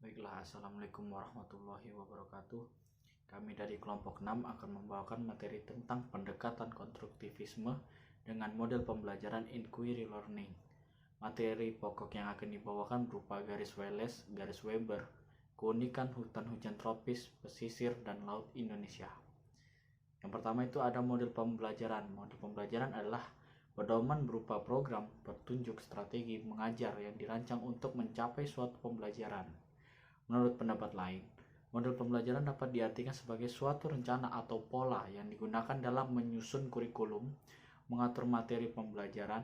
Baiklah, Assalamualaikum warahmatullahi wabarakatuh. Kami dari kelompok 6 akan membawakan materi tentang pendekatan konstruktivisme dengan model pembelajaran inquiry learning. Materi pokok yang akan dibawakan berupa garis Wallace, garis Weber, keunikan hutan hujan tropis, pesisir, dan laut Indonesia. Yang pertama itu ada model pembelajaran. Model pembelajaran adalah pedoman berupa program, petunjuk, strategi mengajar yang dirancang untuk mencapai suatu pembelajaran. Menurut pendapat lain, model pembelajaran dapat diartikan sebagai suatu rencana atau pola yang digunakan dalam menyusun kurikulum, mengatur materi pembelajaran,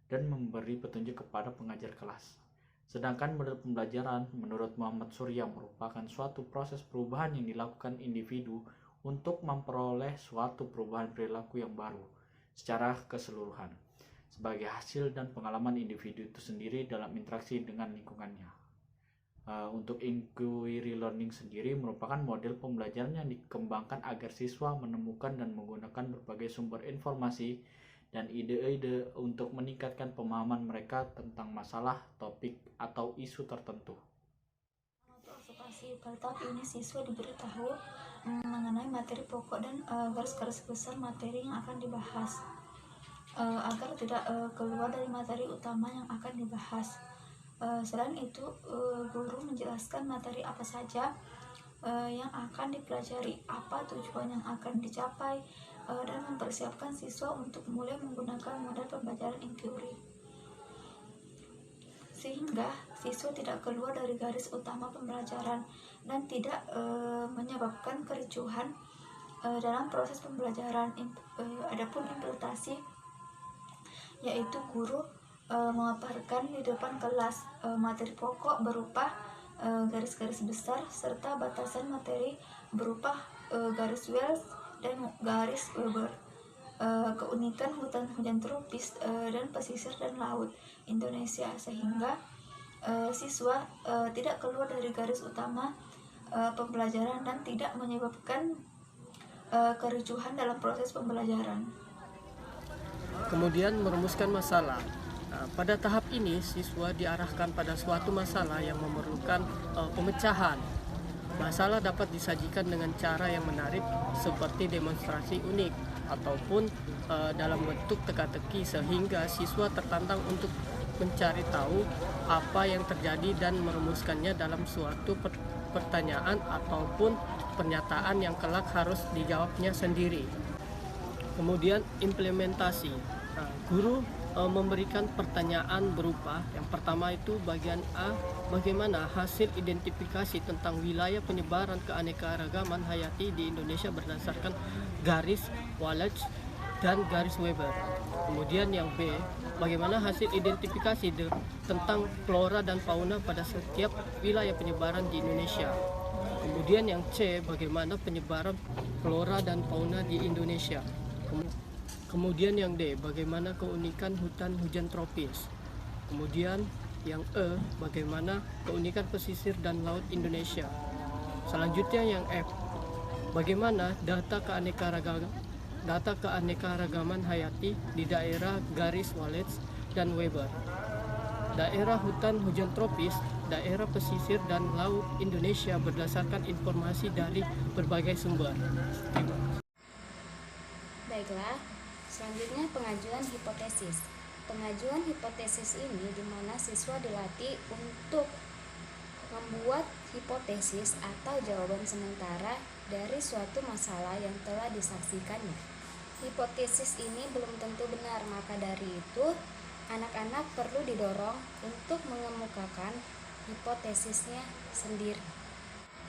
dan memberi petunjuk kepada pengajar kelas. Sedangkan model pembelajaran menurut Muhammad Surya merupakan suatu proses perubahan yang dilakukan individu untuk memperoleh suatu perubahan perilaku yang baru secara keseluruhan sebagai hasil dan pengalaman individu itu sendiri dalam interaksi dengan lingkungannya. Untuk inquiry learning sendiri merupakan model pembelajaran yang dikembangkan agar siswa menemukan dan menggunakan berbagai sumber informasi dan ide-ide untuk meningkatkan pemahaman mereka tentang masalah, topik, atau isu tertentu. Untuk observasi pada tahap ini siswa diberitahu mengenai materi pokok dan garis-garis besar materi yang akan dibahas agar tidak keluar dari materi utama yang akan dibahas. Selain itu, guru menjelaskan materi apa saja yang akan dipelajari, apa tujuan yang akan dicapai, dan mempersiapkan siswa untuk mulai menggunakan model pembelajaran inquiry, sehingga siswa tidak keluar dari garis utama pembelajaran dan tidak menyebabkan kericuhan dalam proses pembelajaran. Adapun implementasi, yaitu guru memaparkan di depan kelas materi pokok berupa garis-garis besar serta batasan materi berupa garis Wells dan garis Weber, keunikan hutan hujan tropis dan pesisir dan laut Indonesia, sehingga siswa tidak keluar dari garis utama pembelajaran dan tidak menyebabkan kericuhan dalam proses pembelajaran. Kemudian merumuskan masalah. Pada tahap ini siswa diarahkan pada suatu masalah yang memerlukan pemecahan. Masalah dapat disajikan dengan cara yang menarik seperti demonstrasi unik ataupun dalam bentuk teka-teki sehingga siswa tertantang untuk mencari tahu apa yang terjadi dan merumuskannya dalam suatu pertanyaan ataupun pernyataan yang kelak harus dijawabnya sendiri. Kemudian implementasi. Guru memberikan pertanyaan berupa yang pertama itu bagian A, bagaimana hasil identifikasi tentang wilayah penyebaran keanekaragaman hayati di Indonesia berdasarkan garis Wallace dan garis Weber. Kemudian yang B, bagaimana hasil identifikasi tentang flora dan fauna pada setiap wilayah penyebaran di Indonesia. Kemudian yang C, bagaimana penyebaran flora dan fauna di Indonesia. Kemudian yang D, bagaimana keunikan hutan hujan tropis. Kemudian yang E, bagaimana keunikan pesisir dan laut Indonesia. Selanjutnya yang F, bagaimana data keanekaragaman hayati di daerah garis Wallace dan Weber, daerah hutan hujan tropis, daerah pesisir dan laut Indonesia berdasarkan informasi dari berbagai sumber. Baiklah, selanjutnya pengajuan hipotesis. Pengajuan hipotesis ini di mana siswa dilatih untuk membuat hipotesis atau jawaban sementara dari suatu masalah yang telah disaksikannya. Hipotesis ini belum tentu benar, maka dari itu anak-anak perlu didorong untuk mengemukakan hipotesisnya sendiri.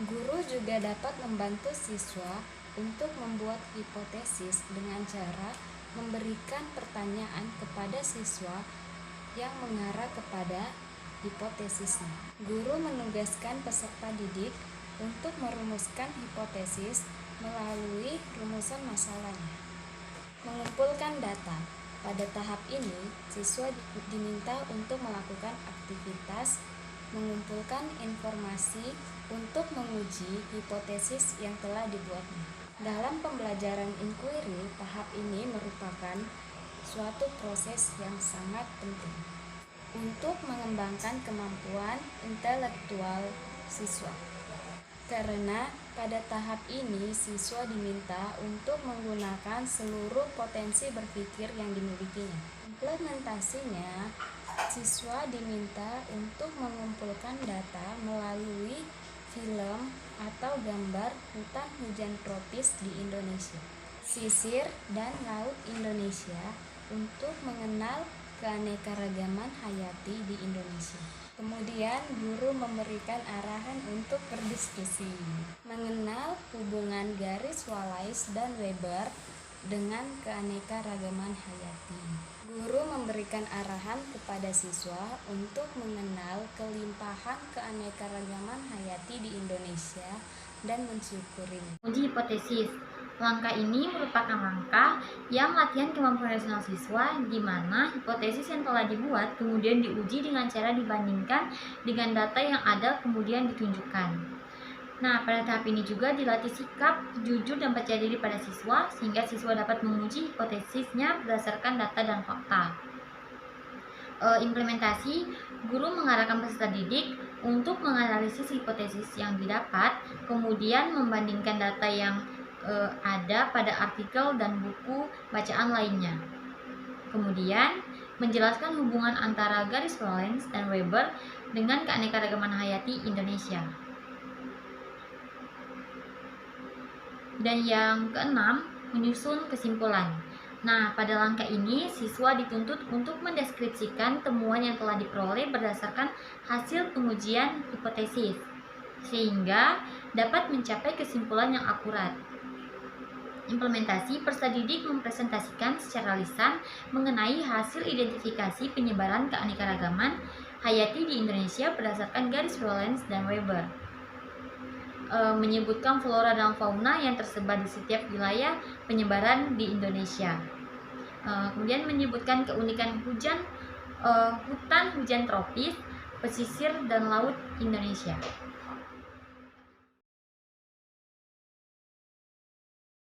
Guru juga dapat membantu siswa untuk membuat hipotesis dengan cara memberikan pertanyaan kepada siswa yang mengarah kepada hipotesisnya. Guru menugaskan peserta didik untuk merumuskan hipotesis melalui rumusan masalahnya. Mengumpulkan data. Pada tahap ini, siswa diminta untuk melakukan aktivitas mengumpulkan informasi untuk menguji hipotesis yang telah dibuatnya. Dalam pembelajaran inquiry, tahap ini merupakan suatu proses yang sangat penting untuk mengembangkan kemampuan intelektual siswa. Karena pada tahap ini siswa diminta untuk menggunakan seluruh potensi berpikir yang dimilikinya. Implementasinya, siswa diminta untuk mengumpulkan data melalui film atau gambar hutan hujan tropis di Indonesia, sisir dan laut Indonesia untuk mengenal keanekaragaman hayati di Indonesia. Kemudian guru memberikan arahan untuk berdiskusi mengenal hubungan garis Wallace dan Weber dengan keanekaragaman hayati. Guru memberikan arahan kepada siswa untuk mengenal kelimpahan keanekaragaman hayati di Indonesia dan mensyukurinya. Uji hipotesis. Langkah ini merupakan langkah yang latihan kemampuan rasional siswa di mana hipotesis yang telah dibuat kemudian diuji dengan cara dibandingkan dengan data yang ada kemudian ditunjukkan. Nah, pada tahap ini juga dilatih sikap jujur dan percaya diri pada siswa sehingga siswa dapat menguji hipotesisnya berdasarkan data dan fakta. Implementasi, guru mengarahkan peserta didik untuk menganalisis hipotesis yang didapat, kemudian membandingkan data yang ada pada artikel dan buku bacaan lainnya. Kemudian, menjelaskan hubungan antara garis Wallace dan Weber dengan keanekaragaman hayati Indonesia. Dan yang keenam, menyusun kesimpulan. Nah, pada langkah ini, siswa dituntut untuk mendeskripsikan temuan yang telah diperoleh berdasarkan hasil pengujian hipotesis, sehingga dapat mencapai kesimpulan yang akurat. Implementasi, peserta didik mempresentasikan secara lisan mengenai hasil identifikasi penyebaran keanekaragaman hayati di Indonesia berdasarkan garis Wallace dan Weber. Menyebutkan flora dan fauna yang tersebar di setiap wilayah penyebaran di Indonesia. Kemudian menyebutkan keunikan hutan hujan tropis, pesisir dan laut Indonesia.